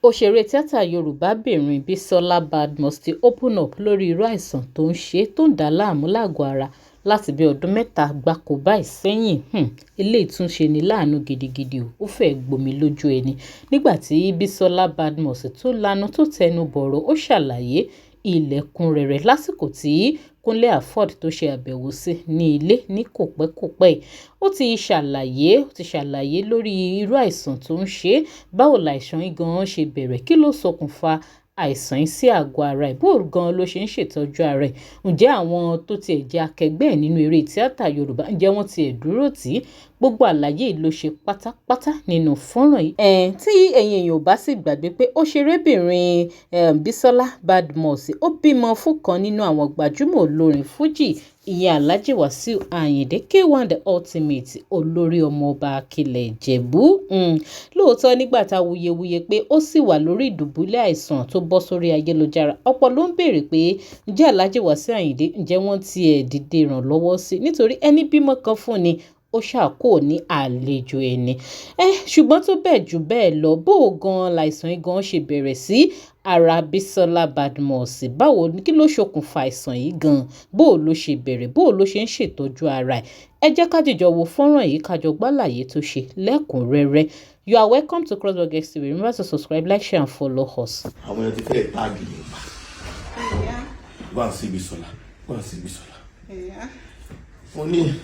Òṣèré tíátà Yorùbábìnrin Bisola Badmus ti open up lórí irú àìsàn tó ń ṣe tó ń dà á láàmú lágọ̀ọ́ ara láti bí ọdún mẹ́ta gbáko báyìí sẹ́yìn. Eléyìí tún ṣe ní láàánú gidigidi ó fẹ́ẹ́ gbomi lójú ẹni nígbà tí Bisola Badmus tó lanu tó tẹnu bọ̀rọ̀ ó ṣàlàyé ilẹ̀kùnrẹ́rẹ́ lásìkò tí Kúnlé Afod tó ṣe àbẹ̀wò sí ní ilé ní kòpẹ́kòpẹ́. Ó ti ṣàlàyé lórí irú àìsàn tó ń ṣe, báwo làìsàn yìí gan-an ṣe bẹ̀rẹ̀, kí ló ṣokùnfà àìsàn yìí sí àgọ́ ara ẹ̀, bó gan-an ló ṣe ń ṣètọ́jú ara ẹ̀. Ǹjẹ́ àwọn tó tiẹ̀ jẹ́ akẹgbẹ́ ẹ̀ nínú eré tíátà Yorùbá ǹjẹ́ wọ́n tiẹ̀ dúró tì í? Gbogbo àlàyé ló ṣe pátápátá nínú fọ́nrán yìí. Tí ẹ̀yin èèyàn ò bá sì gbàgbé pé òṣèrébìnrin Bisola Badmus ó bímọ fún kan nínú àwọn gbajúmọ̀ olórin Fújì, ìyẹn Alhaji Wasiu Ayinde K1 the Ultimate, olórí ọmọọba Akilẹ̀ Ìjẹ̀bú. Lóòótọ́ nígbà tá wuyewuye pé ó sì wà lórí ìdùbúlẹ̀ àìsàn tó bọ́ sórí ayélujára, ọ̀pọ̀ ló ń béèrè pé ǹjẹ́ Alhaji Wasiu Ayinde ǹjẹ́ wọ́n tiẹ̀ dìde ìrànlọ́wọ́ sí, nítorí ẹni bímọ kan fún ni ó ṣàkó ní àlejò ẹni. Ṣùgbọ́n tó bẹ́ẹ̀ jù bẹ́ẹ̀ lọ, bó gan-an láìsàn yìí gan-an ṣe bẹ̀rẹ̀ sí ara Bisola Badmus, báwo kí ló ṣokùnfà àìsàn yìí gan-an, bó ló ṣe bẹ̀rẹ̀, bó ló ṣe ń ṣètọ́jú ara ẹ̀. Ẹ jẹ́ ká jìjọ wo fọ́nrán yìí ká jọ gbálàyé tó ṣe lẹ́kùnrẹ́rẹ́. You are welcome to Crossblog TV. Remember to subscribe, like, share and follow us. Àwọn èèyàn ti fẹ́ táàgì mi pa. Go and see Bisola. Go and see Bisola. Mo ní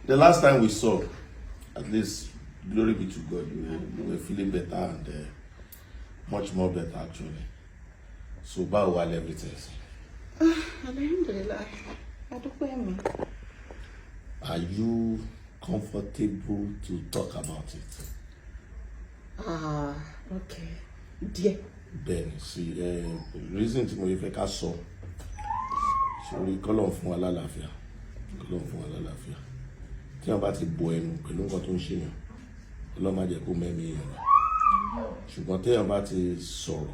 the last time we saw, at least glory be to God, we were feeling better and much more better actually. So báwo wà everything? Alhamdulillah. Adúpẹ́ mi. Are you comfortable to talk about it? Okay. Díẹ̀. Bẹ́ẹ̀ni, sí reason tí mo fẹ́ ká sọ sórí kọ́lọ̀ fún wa lálàáfíà. Kọ́lọ̀ fún wa lálàáfíà. Tí wọ́n bá ti bo ẹnu pẹ̀lú nǹkan tó ń ṣe yàn, Ọlọ́run má jẹ́ kó mẹ́mí èèyàn lọ. Ṣùgbọ́n téèyàn bá ti sọ̀rọ̀,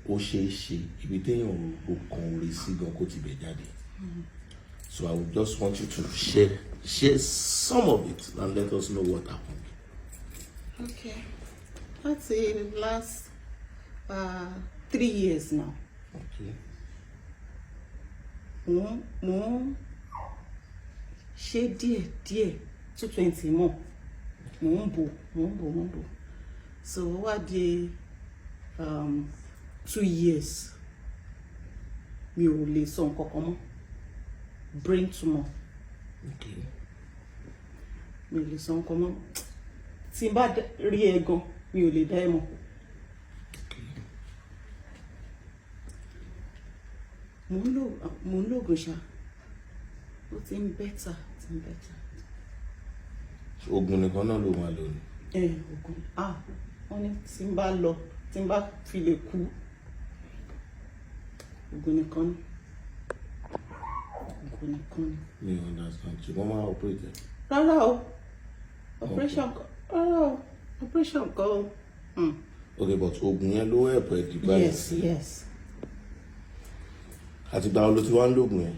ó ṣeé ṣe ibi téèyàn ò kàn orí sí gan kó ti bẹ̀ jáde. So I would just want you to share some of it and let us know what happened. Okay. Let's say the last 3 years now. Okay. Mo ṣe díẹ̀ 220 mọ́. Mo ń bò. So wá di 2 years. Mi ò lè sọ nǹkan kan mọ́. Brain tumor. Okay. Mi ò lè sọ nǹkan mọ́. Tí n bá rí ẹ gan, mi ò lè dá ẹ mọ̀. Mo ń lògùn ṣá. Ó ti ń bẹ́tà. Oògùn nìkan náà ló máa lò ní. Oògùn. Wọ́n ní tí n bá lọ, tí n bá fi lè kú, oògùn nìkan ni. Mi ò understand. Ṣùgbọ́n máa operate. Rárá o. Operation kọ́. Okay, but oògùn yẹn ló help ẹ di báyìí. Yes. Àti ìgbà wo ló ti wá ń lògùn yẹn?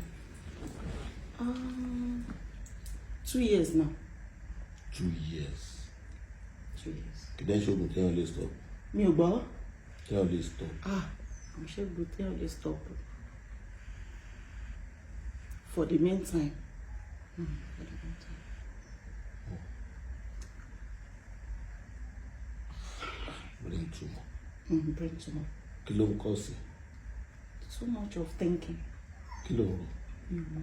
2 years now. 2 years. Kìdẹ́ ṣe oògùn téèyàn lè stop. Mi ò gbọ́. Téèyàn lè stop. Mo ṣe oògùn téèyàn lè stop. For the meantime. Brain tumor. Brain tumor. Kí ló ń kọ́ sí? Too much of thinking. Kí ló ń rò?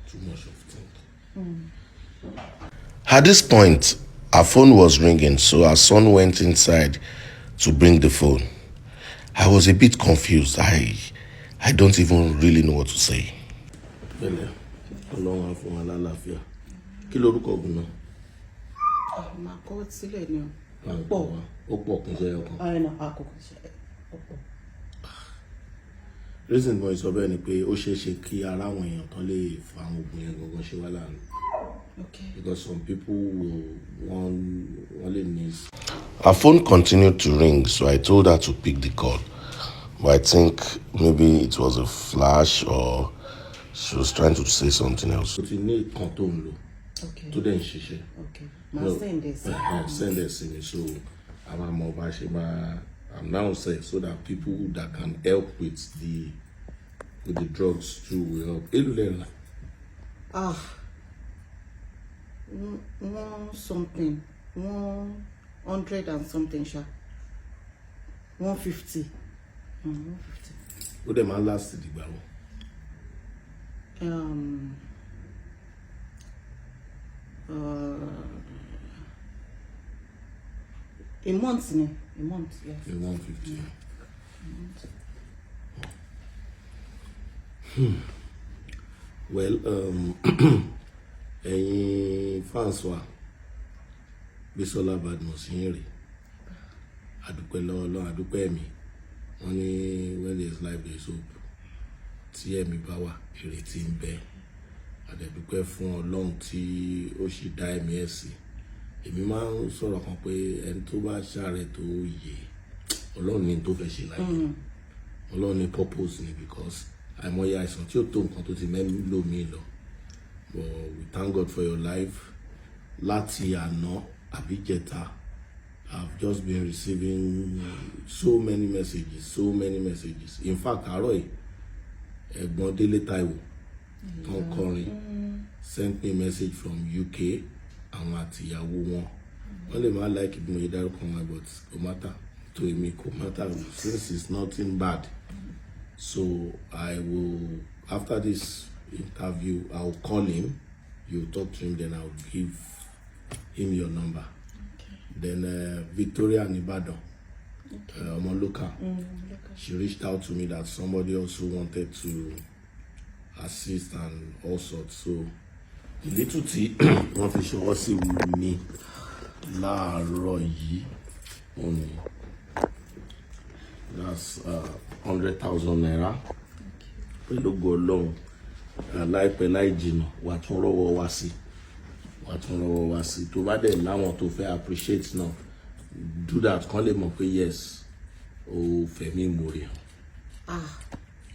Too much of thinking. At this point, her phone was ringing, so her son went inside to bring the phone. I was a bit confused. I don't even really know what to say. Ọlọ́run á fún wa lálàáfíà. Kí lorúkọ oògùn náà? Màá kọ́ sílẹ̀ ni o. Ó pọ̀ kún iṣẹ́ ọkàn. Àkókò iṣẹ́ ọ̀pọ̀. Reason mo sọ bẹ́ẹ̀ ni pé ó ṣeé ṣe kí ara àwọn èèyàn kan lè fa àwọn oògùn yẹn gangan ṣe wá láàánú. Okay. Because some people will only miss. Her phone continued to ring, so I told her to pick the call. But I think maybe it was a flash or She was trying to say something else. But you need control. Okay. To then she. Okay. Send this in me. So I'm now saying so that people that can help with the drugs too will help. Something. 100 and something, sha. 150. 150. What them last the barrel? A month, yes. A 150. Well, François Bisola Badmus here. Adúpẹ́ lọ́wọ́ Ọlọ́run, adúpẹ́ mi. Wọ́n ní when there is life there is hope. Tí ẹ̀mí bá wà, ìrètí ń bẹ. Adúpẹ́ fún Ọlọ́run tí ó ṣì dá ẹ̀mí ẹ̀ sí. Èmi máa ń sọ̀rọ̀ kan pé ẹni tó bá ṣàárẹ̀ tó yè, Ọlọ́run ní tó fẹ́ ṣe láyé. Ọlọ́run ní purpose ni because àìmọye àìsàn tí ó tó nǹkan tó ti mẹ́rin lò mí lọ. But we thank God for your life. Láti àná àbíjẹta, I've just been receiving so many messages. In fact, àárọ̀ ẹ̀gbọ́n Délé Táíwò tó ń kọrin sent me a message from UK. Àwọn àti ìyàwó wọn. Wọ́n lè máa like bí mo yẹ dárúkọ wọn, but kò matter. To me, kò matter since it's nothing bad. So I will, after this interview, I'll call him. You talk to him, then I'll give him your number. Okay. Then Victoria Nibado, Omoluka, she reached out to me that somebody also wanted to assist and all sorts. So the little tea wọ́n fi ṣọwọ́ sí mi láàárọ̀ yìí only. That's 100,000 naira. Pẹ̀lú ògo Ọlọ́run, láìpẹ́ láì jìnnà wà tún rọ́wọ́ wá sí. Tó bá dẹ̀ láwọn tó fẹ́ appreciate náà, do that kàn lè mọ̀ pé yes, o fẹ̀mí ìmoore hàn.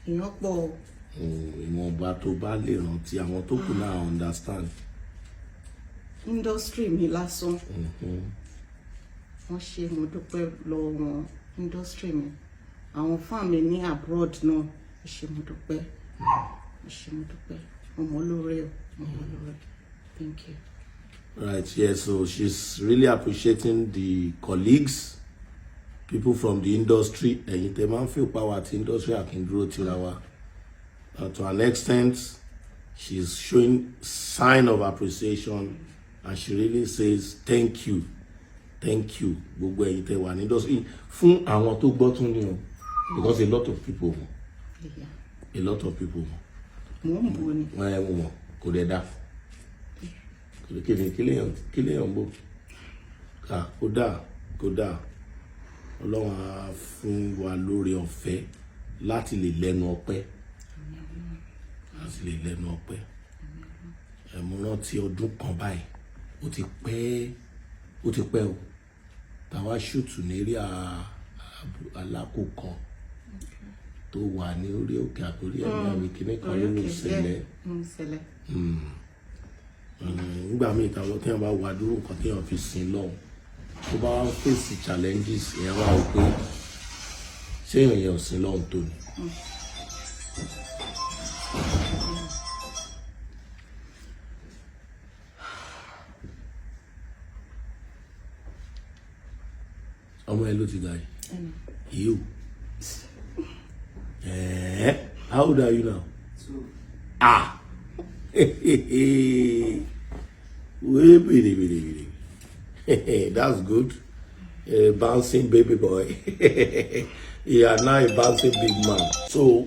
Ìyẹn pọ̀. Ìwọ̀nba tó bá lè rántí àwọn tó kù náà understand. Industry mi lásán. Wọ́n ṣe mo dúpẹ́ lọ́wọ́ wọn industry mi. Àwọn family ní abroad náà ṣe mo dúpẹ́. Ọmọ olóore. Thank you. Right, yes, so she's really appreciating the colleagues, people from the industry. Ẹ̀yin tẹ́ máa ń feel power at industry akinduro tirawa. To an extent, she's showing sign of appreciation, and she really says thank you. Gbogbo ẹ̀yin tẹ́ wà ní industry fún àwọn tó gbọ́ tún ní o, because a lot of people. Mo ń bọ̀ ni. Wọ́n kò dẹ̀ dá. Kílèyàn bò. Kò dáa. Ọlọ́run á fún wa lórí ọ̀fẹ́ láti lè lẹ́nu ọpẹ́. Mo rántí ọdún kan báyìí. Ó ti pẹ́ o. Tàwa ṣùtù ní eré alákòókan tó wà ní orí òkè àkórí ẹ̀mí àmì kìíní kan nínú ìṣẹ̀lẹ̀. Nígbà míì táwọn tí wọ́n bá wà dúró nǹkan tí wọ́n fi sin lọ́hùn tó bá wá face challenges ìyẹn wá wò pé ṣé èèyàn yẹn ò sin lọ́hùn tó ni. Ọmọ ẹ ló ti ga yìí. You. How old are you now? 2. That's good. Bouncing baby boy. You are now a bouncing big man. So,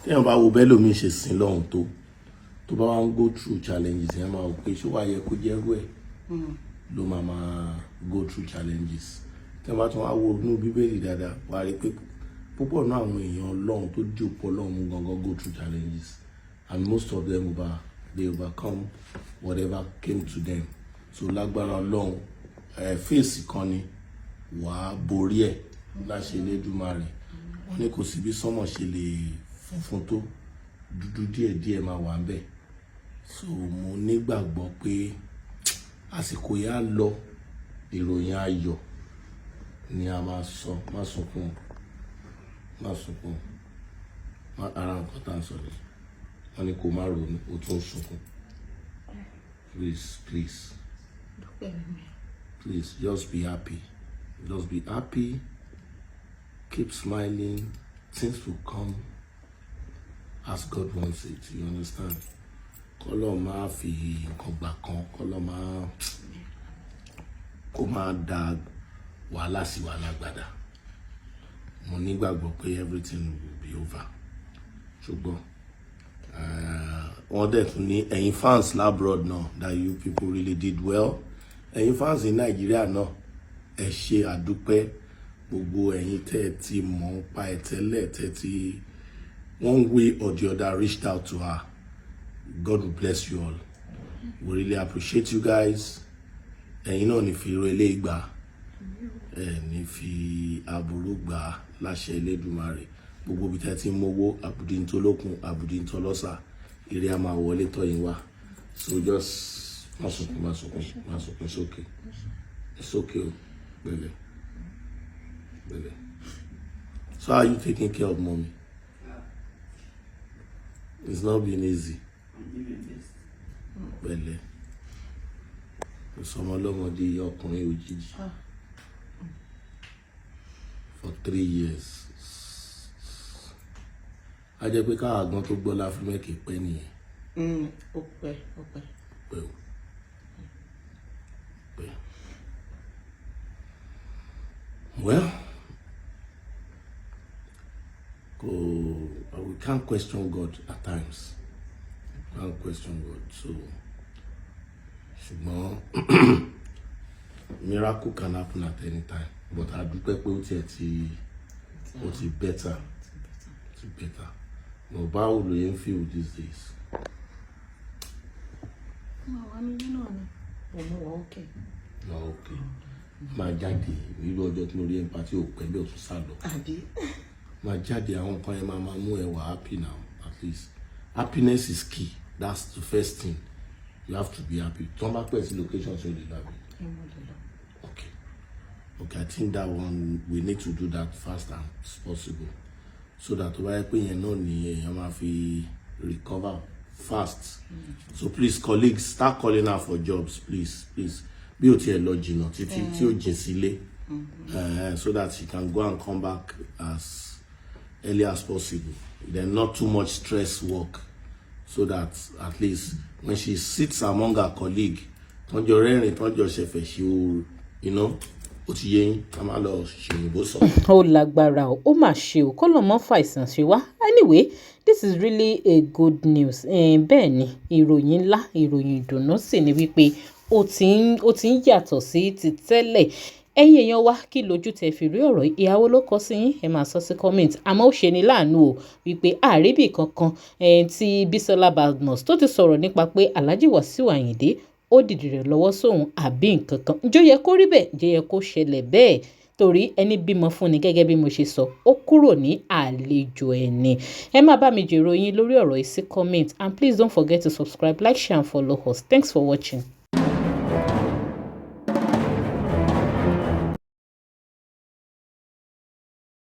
tí wọ́n bá wo bẹ́ẹ̀ lómi ṣe sin lọ́hùn tó bá wá ń go through challenges yẹn máa wò pé ṣé wàá yẹ kó jẹ́rú ẹ̀ ló máa go through challenges. Tí wọ́n bá tún wá wo inú bíbélì dáadáa wàá rí pé púpọ̀ náà àwọn èèyàn Ọlọ́run tó dì òpó Ọlọ́run gangan go through challenges, and most of them they overcome whatever came to them. So lágbára Ọlọ́run fèsì kan ni wàá borí ẹ̀ láṣẹ Elédùmarè. Wọ́n ní kò sí bí sánmọ̀ ṣe lè funfun tó dúdú díẹ̀díẹ̀ máa wà ńbẹ̀. So mo nígbàgbọ́ pé àsìkò yẹn á lọ, ìròyìn ayọ̀ ni a máa sọ. Má sunkún, má sunkún. Ara nǹkan tá à ń sọ ni wọ́n ní kó má ronú, ó tún sunkún. Please, just be happy. Just be happy. Keep smiling. Things will come as God wants it. You understand? Kọ́lọ́ máa fi nǹkan gbà kan, kọ́lọ́ máa kó máa da wàhálà sí wàhálà gbàdá. Mo nígbàgbọ́ pé everything will be over. Ṣùgbọ́n wọ́n dẹ̀ tún ní ẹ̀yin fans labroad náà that you people really did well. Ẹ̀yin fans in Nigeria náà ẹ ṣé àdúpẹ́. Gbogbo ẹ̀yin tẹ́ ti mọ̀ pa ẹ̀ tẹ́lẹ̀ tẹ́ ti one way or the other reached out to her. God will bless you all. We really appreciate you guys. Ẹ̀yin náà ní fi relé gbà, ní fi aburú gbà láṣẹ Elédùmarè. Gbogbo bí tẹ́ ti mówó àbùdí ń tolókun, àbùdí ń tọlọ́sà, ire a máa wọlé tọ̀ yín wá. So just má sunkún, it's okay. It's okay o, bẹ̀lẹ̀. So how are you taking care of mommy? It's not been easy. Bẹ̀lẹ̀. Ìsọmọ lọ́mọdé ọkùnrin òjijì for 3 years. A jẹ́ pé káà gan tó gbọ́ láfi mẹ́kì pẹ́ nìyẹn. Ó pẹ́. Pẹ́. Well, we can't question God at times. We can't question God. So, ṣùgbọ́n miracle can happen at any time. But I dúpẹ́ pé ó ti better. No, báwo ló yẹn feel these days? Okay. Máa jáde nílò ọjọ́ tí mo rí empathy ò pẹ́ bí ó tún sá lọ. Máa jáde àwọn nǹkan yẹn máa mú ẹ wà happy now at least. Happiness is key. That's the first thing. You have to be happy. Turn back to location so you love it. Okay, I think that one we need to do that fast as possible. So that why yẹn náà ni èèyàn máa fi recover fast. So please colleagues, start calling her for jobs, please. Bí o tiẹ̀ lọ jìnnà títí tí ó jìn sílé, so that she can go and come back as early as possible. Then not too much stress work, so that at least when she sits among her colleague, tọ́jọ́ rẹ́rìn tọ́jọ́ ṣẹ̀fẹ̀, she will, ó ti yé yín ká má lọ ṣòyìnbó sọ. Ó lágbára o, ó mà ṣe o, kọ́lọ̀ mọ́ fàìsàn ṣe wá. Anyway, this is really a good news. Bẹ́ẹ̀ ni, ìròyìn ńlá, ìròyìn ìdùnnú sì ni wípé ó ti ń yàtọ̀ sí ti tẹ́lẹ̀. Ẹ̀yin èèyàn wa, kí lójú tẹ́ fi rí ọ̀rọ̀ ìyàwó ló kọ sí yín, ẹ máa sọ sí comment. Àmọ́ ó ṣe ni láàánú o wípé àríbì kankan tí Bisola Badmus tó ti sọ̀rọ̀ nípa pé Alhaji Wasiu Ayinde ó dìdì rẹ̀ lọ́wọ́ sóhun àbí nǹkan kan. Ǹjọ́ yẹ kó rí bẹ́ẹ̀, ǹjẹ́ yẹ kó ṣẹlẹ̀ bẹ́ẹ̀, torí ẹni bímọ fún ni gẹ́gẹ́ bí mo ṣe sọ, ó kúrò ní àlejò ẹni. Ẹ má bá mi jèrò yín lórí ọ̀rọ̀ yìí sí comment, and please don't forget to subscribe, like, share and follow us. Thanks for watching.